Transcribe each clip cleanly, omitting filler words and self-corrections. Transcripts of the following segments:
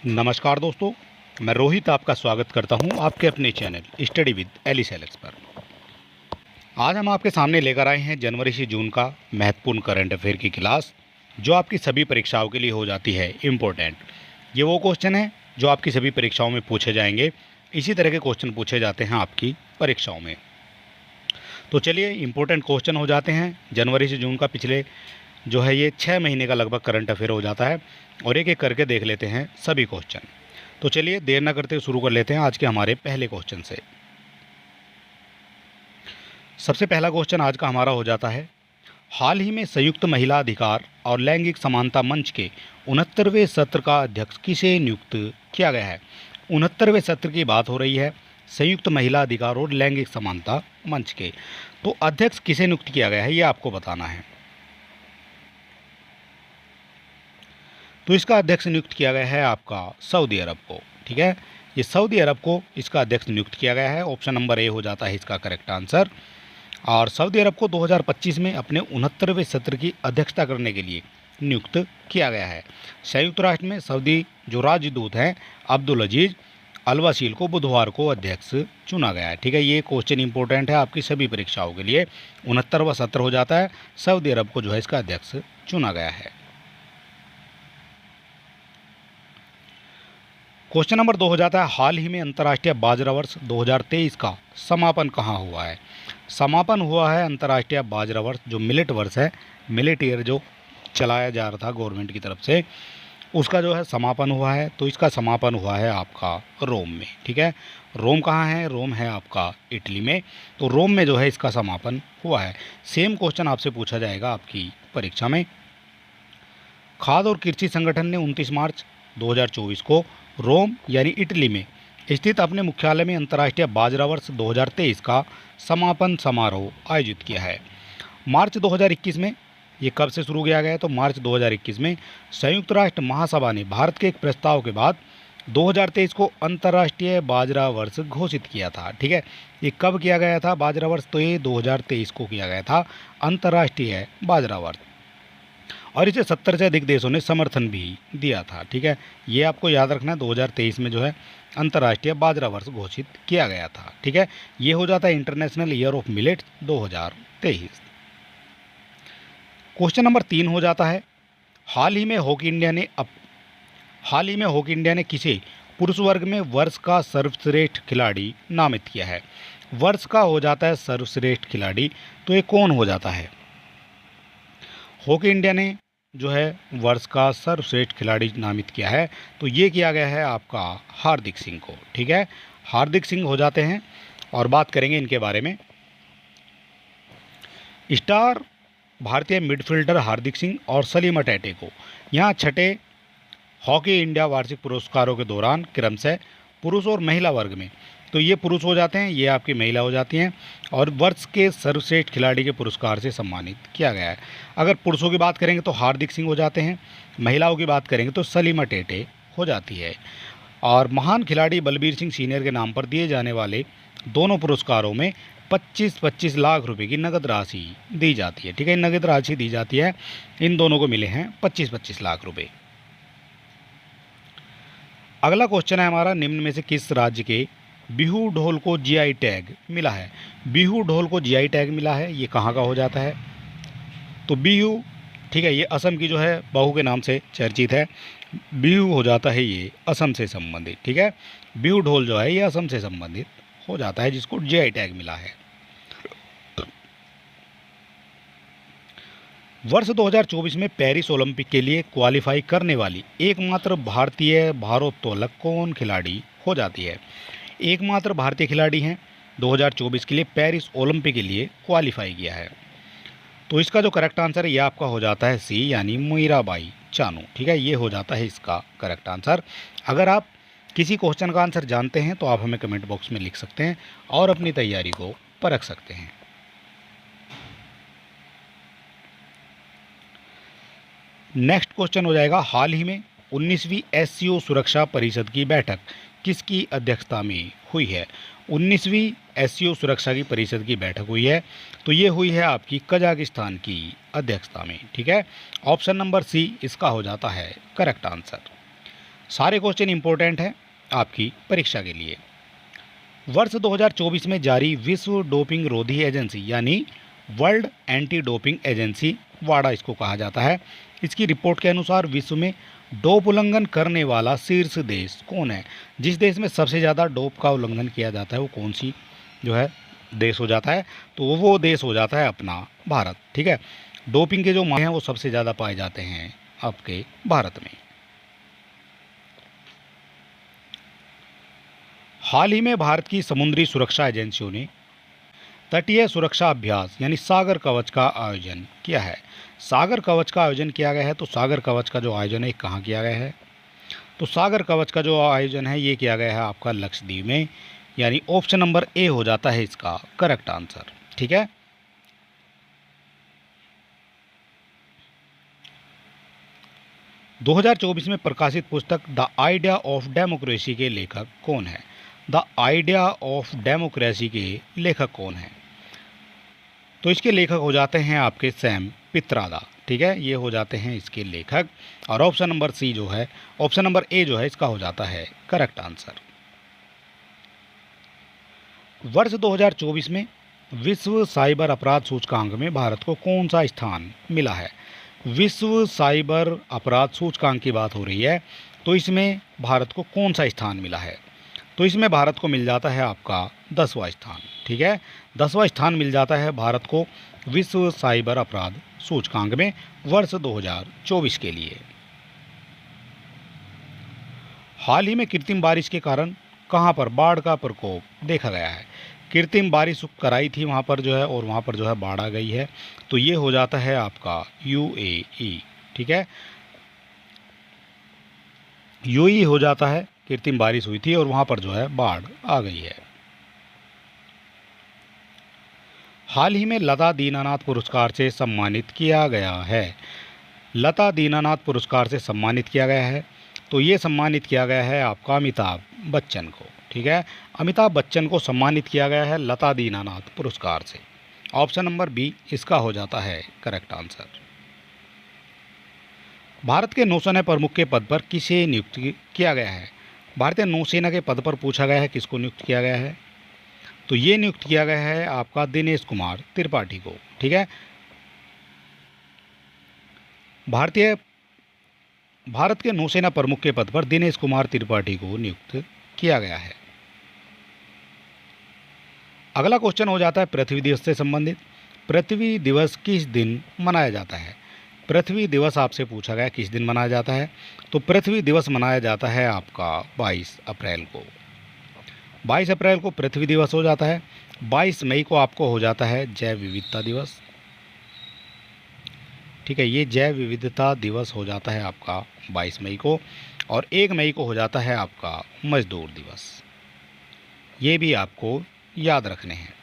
नमस्कार दोस्तों, मैं रोहित आपका स्वागत करता हूं आपके अपने channel study with Alice Alex पर। आज हम आपके सामने लेकर आए हैं जनवरी से जून का महत्वपूर्ण करंट अफेयर की क्लास, जो आपकी सभी परीक्षाओं के लिए हो जाती है इम्पोर्टेंट। ये वो क्वेश्चन है जो आपकी सभी परीक्षाओं में पूछे जाएंगे। इसी तरह के क्वेश्चन पूछे जाते हैं आपकी परीक्षाओं में। तो चलिए इम्पोर्टेंट क्वेश्चन हो जाते हैं। जनवरी से जून का पिछले जो है ये 6 महीने का लगभग करंट अफेयर हो जाता है और एक एक करके देख लेते हैं सभी क्वेश्चन। तो चलिए देर ना करते शुरू कर लेते हैं आज के हमारे पहले क्वेश्चन से। सबसे पहला क्वेश्चन आज का हमारा हो जाता है, हाल ही में संयुक्त महिला अधिकार और लैंगिक समानता मंच के 69वें सत्र का अध्यक्ष किसे नियुक्त किया गया है। 69वें सत्र की बात हो रही है संयुक्त महिला अधिकार और लैंगिक समानता मंच के। तो अध्यक्ष किसे नियुक्त किया गया है ये आपको बताना है। तो इसका अध्यक्ष नियुक्त किया गया है आपका सऊदी अरब को। ठीक है, ये सऊदी अरब को इसका अध्यक्ष नियुक्त किया गया है। ऑप्शन नंबर ए हो जाता है इसका करेक्ट आंसर। और सऊदी अरब को 2025 में अपने 69वें सत्र की अध्यक्षता करने के लिए नियुक्त किया गया है। संयुक्त राष्ट्र में सऊदी जो राजदूत हैं अब्दुल अजीज अल वसील को बुधवार को अध्यक्ष चुना गया है। ठीक है, ये क्वेश्चन इंपॉर्टेंट है आपकी सभी परीक्षाओं के लिए। 69वां सत्र हो जाता है, सऊदी अरब को जो है इसका अध्यक्ष चुना गया है। क्वेश्चन नंबर 2 हो जाता है, हाल ही में अंतर्राष्ट्रीय बाजरा वर्ष 2023 का समापन कहाँ हुआ है। समापन हुआ है अंतर्राष्ट्रीय बाजरा वर्ष जो मिलेट वर्ष है, मिलेट ईयर जो चलाया जा रहा था गवर्नमेंट की तरफ से, उसका जो है समापन हुआ है। तो इसका समापन हुआ है आपका रोम में। ठीक है, रोम कहाँ है? रोम है आपका इटली में। तो रोम में जो है इसका समापन हुआ है। सेम क्वेश्चन आपसे पूछा जाएगा आपकी परीक्षा में। खाद्य और कृषि संगठन ने 29 मार्च 2024 को रोम यानी इटली में स्थित अपने मुख्यालय में अंतर्राष्ट्रीय बाजरा वर्ष 2023 का समापन समारोह आयोजित किया है। मार्च 2021 में ये कब से शुरू किया गया है? तो मार्च 2021 में संयुक्त राष्ट्र महासभा ने भारत के एक प्रस्ताव के बाद 2023 को अंतर्राष्ट्रीय बाजरा वर्ष घोषित किया था। ठीक है, ये कब किया गया था बाजरा वर्ष? तो ये 2023 को किया गया था अंतर्राष्ट्रीय बाजरा वर्ष, और इसे 70 से अधिक देशों ने समर्थन भी दिया था। ठीक है, ये आपको याद रखना है। 2023 में जो है अंतर्राष्ट्रीय बाजरा वर्ष घोषित किया गया था। ठीक है, ये हो जाता है international year of millet 2023। Question number 3 हो जाता है, हाल ही में हॉकी इंडिया ने किसे पुरुष वर्ग में वर्ष का सर्वश्रेष्ठ खिलाड़ी नामित किया है। वर्ष का हो जाता है सर्वश्रेष्ठ खिलाड़ी, तो ये कौन हो जाता है? हॉकी इंडिया ने जो है वर्ष का सर्वश्रेष्ठ खिलाड़ी नामित किया है, तो ये किया गया है आपका हार्दिक सिंह को। ठीक है, हार्दिक सिंह हो जाते हैं। और बात करेंगे इनके बारे में। स्टार भारतीय मिडफील्डर हार्दिक सिंह और सलीम अटैटे को यहाँ छठे हॉकी इंडिया वार्षिक पुरस्कारों के दौरान क्रमशः पुरुष और महिला वर्ग में, तो ये पुरुष हो जाते हैं, ये आपकी महिला हो जाती हैं, और वर्ष के सर्वश्रेष्ठ खिलाड़ी के पुरस्कार से सम्मानित किया गया है। अगर पुरुषों की बात करेंगे तो हार्दिक सिंह हो जाते हैं, महिलाओं की बात करेंगे तो सलीमा टेटे हो जाती है। और महान खिलाड़ी बलबीर सिंह सीनियर के नाम पर दिए जाने वाले दोनों पुरस्कारों में 25-25 लाख रुपए की नगद राशि दी जाती है। ठीक है, नगद राशि दी जाती है, इन दोनों को मिले हैं 25-25 लाख रुपए। अगला क्वेश्चन है हमारा, निम्न में से किस राज्य के बिहू ढोल को जीआई टैग मिला है। बिहू ढोल को जीआई टैग मिला है, ये कहाँ का हो जाता है? तो बिहू, ठीक है, ये असम की जो है बहू के नाम से चर्चित है। बिहू हो जाता है ये असम से संबंधित। ठीक है, बिहू ढोल जो है ये असम से संबंधित हो जाता है, जिसको जीआई टैग मिला है। वर्ष 2024 में पेरिस ओलंपिक के लिए क्वालिफाई करने वाली एकमात्र भारतीय भारोत्तोलक कौन खिलाड़ी हो जाती है? एकमात्र भारतीय खिलाड़ी हैं 2024 के लिए पेरिस ओलंपिक के लिए क्वालिफाई किया है। तो इसका जो करेक्ट आंसर है ये आपका हो जाता है सी यानी मीराबाई चानू। ठीक है, ये हो जाता है इसका करेक्ट आंसर। अगर आप किसी क्वेश्चन का आंसर जानते हैं तो आप हमें कमेंट बॉक्स में लिख सकते हैं और अपनी तैयारी को परख सकते हैं। नेक्स्ट क्वेश्चन हो जाएगा, हाल ही में 19वीं एससीओ सुरक्षा परिषद की बैठक किसकी अध्यक्षता में हुई है। 19वीं एससीओ सुरक्षा की परिषद की बैठक हुई है, तो ये हुई है आपकी कजाकिस्तान की अध्यक्षता में। ठीक है, ऑप्शन नंबर सी इसका हो जाता है करेक्ट आंसर। सारे क्वेश्चन इंपॉर्टेंट हैं आपकी परीक्षा के लिए। वर्ष 2024 में जारी विश्व डोपिंग रोधी एजेंसी यानी वर्ल्ड एंटी डोपिंग एजेंसी, वाडा इसको कहा जाता है, इसकी रिपोर्ट के अनुसार विश्व में डोप उल्लंघन करने वाला शीर्ष देश कौन है। जिस देश में सबसे ज़्यादा डोप का उल्लंघन किया जाता है वो कौन सी जो है देश हो जाता है, तो वो देश हो जाता है अपना भारत। ठीक है, डोपिंग के जो मामले हैं वो सबसे ज़्यादा पाए जाते हैं आपके भारत में। हाल ही में भारत की समुद्री सुरक्षा एजेंसियों ने तटीय सुरक्षा अभ्यास यानी सागर कवच का आयोजन किया है। सागर कवच का आयोजन किया गया है, तो सागर कवच का जो आयोजन है कहाँ किया गया है, तो सागर कवच का जो आयोजन है ये किया गया है आपका लक्षद्वीप में, यानी ऑप्शन नंबर ए हो जाता है इसका करेक्ट आंसर। ठीक है, दो 2024 में प्रकाशित पुस्तक द आइडिया ऑफ डेमोक्रेसी के लेखक कौन है। द आइडिया ऑफ डेमोक्रेसी के लेखक कौन है, तो इसके लेखक हो जाते हैं आपके सैम पित्रोदा। ठीक है, ये हो जाते हैं इसके लेखक, और ऑप्शन नंबर सी जो है, ऑप्शन नंबर ए जो है इसका हो जाता है करेक्ट आंसर। वर्ष 2024 में विश्व साइबर अपराध सूचकांक में भारत को कौन सा स्थान मिला है। विश्व साइबर अपराध सूचकांक की बात हो रही है, तो इसमें भारत को कौन सा स्थान मिला है, तो इसमें भारत को मिल जाता है आपका 10वां स्थान। ठीक है, 10वां स्थान मिल जाता है भारत को विश्व साइबर अपराध सूचकांक में वर्ष 2024 के लिए। हाल ही में कृत्रिम बारिश के कारण कहां पर बाढ़ का प्रकोप देखा गया है। कृत्रिम बारिश कराई थी वहां पर जो है, और वहां पर जो है बाढ़ आ गई है, तो ये हो जाता है आपका यूएई। ठीक है, यूएई हो जाता है, कृत्रिम बारिश हुई थी और वहां पर जो है बाढ़ आ गई है। हाल ही में लता दीनानाथ पुरस्कार से सम्मानित किया गया है। लता दीनानाथ पुरस्कार से सम्मानित किया गया है, तो ये सम्मानित किया गया है आपका अमिताभ बच्चन को। ठीक है, अमिताभ बच्चन को सम्मानित किया गया है लता दीनानाथ पुरस्कार से। ऑप्शन नंबर बी इसका हो जाता है करेक्ट आंसर। भारत के नौसेना प्रमुख के पद पर किसे नियुक्त किया गया है। भारतीय नौसेना के पद पर पूछा गया है किसको नियुक्त किया गया है, तो ये नियुक्त किया गया है आपका दिनेश कुमार त्रिपाठी को। ठीक है, भारत के नौसेना प्रमुख के पद पर दिनेश कुमार त्रिपाठी को नियुक्त किया गया है। अगला क्वेश्चन हो जाता है पृथ्वी दिवस से संबंधित। पृथ्वी दिवस किस दिन मनाया जाता है। पृथ्वी दिवस आपसे पूछा गया किस दिन मनाया जाता है, तो पृथ्वी दिवस मनाया जाता है आपका 22 अप्रैल को। 22 अप्रैल को पृथ्वी दिवस हो जाता है। 22 मई को आपको हो जाता है जैव विविधता दिवस। ठीक है, ये जैव विविधता दिवस हो जाता है आपका 22 मई को, और 1 मई को हो जाता है आपका मजदूर दिवस। ये भी आपको याद रखने हैं।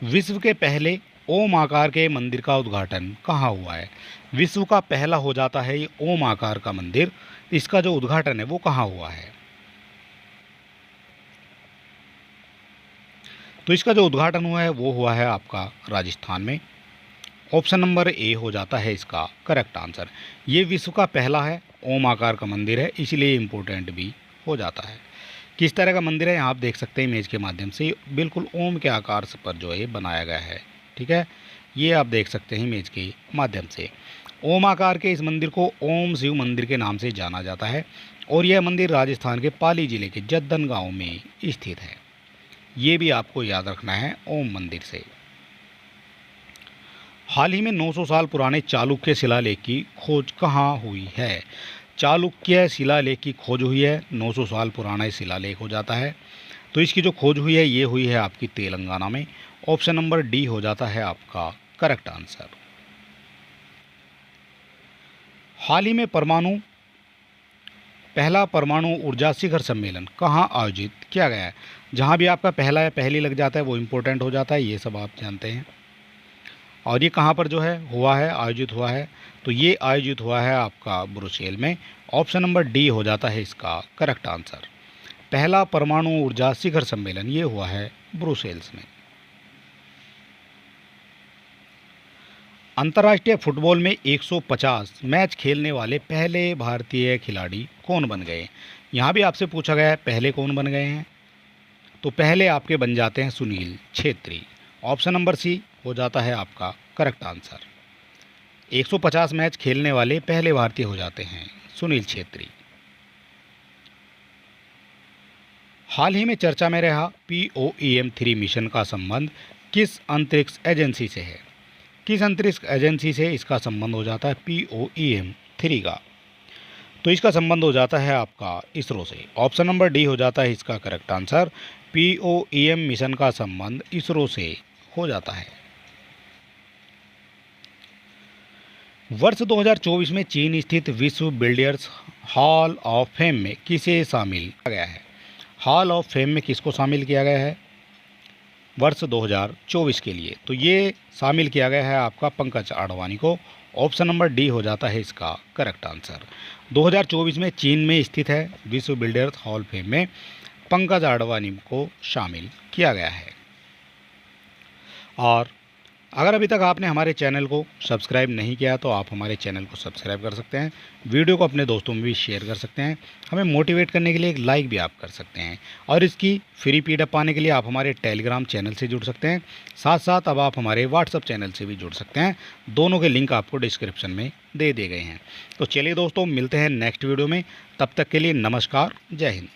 विश्व के पहले ओम आकार के मंदिर का उद्घाटन कहाँ हुआ है। विश्व का पहला हो जाता है ये ओम आकार का मंदिर, इसका जो उद्घाटन है वो कहाँ हुआ है, तो इसका जो उद्घाटन हुआ है वो हुआ है आपका राजस्थान में। ऑप्शन नंबर ए हो जाता है इसका करेक्ट आंसर। ये विश्व का पहला है ओम आकार का मंदिर है, इसलिए इम्पोर्टेंट भी हो जाता है। किस तरह का मंदिर है यहाँ आप देख सकते हैं इमेज के माध्यम से, बिल्कुल ओम के आकार पर जो है बनाया गया है। ठीक है, ये आप देख सकते हैं इमेज के माध्यम से। ओम आकार के इस मंदिर को ओम शिव मंदिर के नाम से जाना जाता है, और यह मंदिर राजस्थान के पाली जिले के जद्दन गांव में स्थित है। ये भी आपको याद रखना है ओम मंदिर से। हाल ही में 900 साल पुराने चालुक्य शिलालेख की खोज कहाँ हुई है। चालुक्य शिलालेख की खोज हुई है, 900 साल पुराना शिलालेख हो जाता है, तो इसकी जो खोज हुई है ये हुई है आपकी तेलंगाना में। ऑप्शन नंबर डी हो जाता है आपका करेक्ट आंसर। हाल ही में पहला परमाणु ऊर्जा शिखर सम्मेलन कहाँ आयोजित किया गया है। जहाँ भी आपका पहला या पहली लग जाता है वो इम्पोर्टेंट हो जाता है, ये सब आप जानते हैं। और ये कहाँ पर जो है हुआ है, आयोजित हुआ है, तो ये आयोजित हुआ है आपका ब्रुसेल में। ऑप्शन नंबर डी हो जाता है इसका करेक्ट आंसर। पहला परमाणु ऊर्जा शिखर सम्मेलन ये हुआ है ब्रुसेल्स में। अंतर्राष्ट्रीय फुटबॉल में 150 मैच खेलने वाले पहले भारतीय खिलाड़ी कौन बन गए? यहाँ भी आपसे पूछा गया है पहले कौन बन गए हैं, तो पहले आपके बन जाते हैं Sunil Chhetri. Option number C हो जाता है आपका करेक्ट आंसर। 150 मैच खेलने वाले पहले भारतीय हो जाते हैं सुनील छेत्री। हाल ही में चर्चा में रहा POEM-3 मिशन का संबंध किस अंतरिक्ष एजेंसी से है? किस अंतरिक्ष एजेंसी से इसका संबंध हो जाता है POEM-3 का? तो इसका संबंध हो जाता है आपका इसरो से। ऑप्शन नंबर डी हो जाता है इसका करेक्ट आंसर। POEM मिशन का संबंध इसरो से हो जाता है। वर्ष 2024 में चीन स्थित विश्व बिल्डर्स हॉल ऑफ फेम में किसे शामिल किया गया है? हॉल ऑफ फेम में किसको शामिल किया गया है वर्ष 2024 के लिए? तो ये शामिल किया गया है आपका पंकज आडवाणी को। ऑप्शन नंबर डी हो जाता है इसका करेक्ट आंसर। 2024 में चीन में स्थित है विश्व बिल्डर्स हॉल फेम में पंकज आडवाणी को शामिल किया गया है। और अगर अभी तक आपने हमारे चैनल को सब्सक्राइब नहीं किया तो आप हमारे चैनल को सब्सक्राइब कर सकते हैं, वीडियो को अपने दोस्तों में भी शेयर कर सकते हैं, हमें मोटिवेट करने के लिए एक लाइक भी आप कर सकते हैं। और इसकी फ्री PDF पाने के लिए आप हमारे टेलीग्राम चैनल से जुड़ सकते हैं, साथ साथ अब आप हमारे व्हाट्सअप चैनल से भी जुड़ सकते हैं। दोनों के लिंक आपको डिस्क्रिप्शन में दे दिए गए हैं। तो चलिए दोस्तों, मिलते हैं नेक्स्ट वीडियो में। तब तक के लिए नमस्कार, जय हिंद।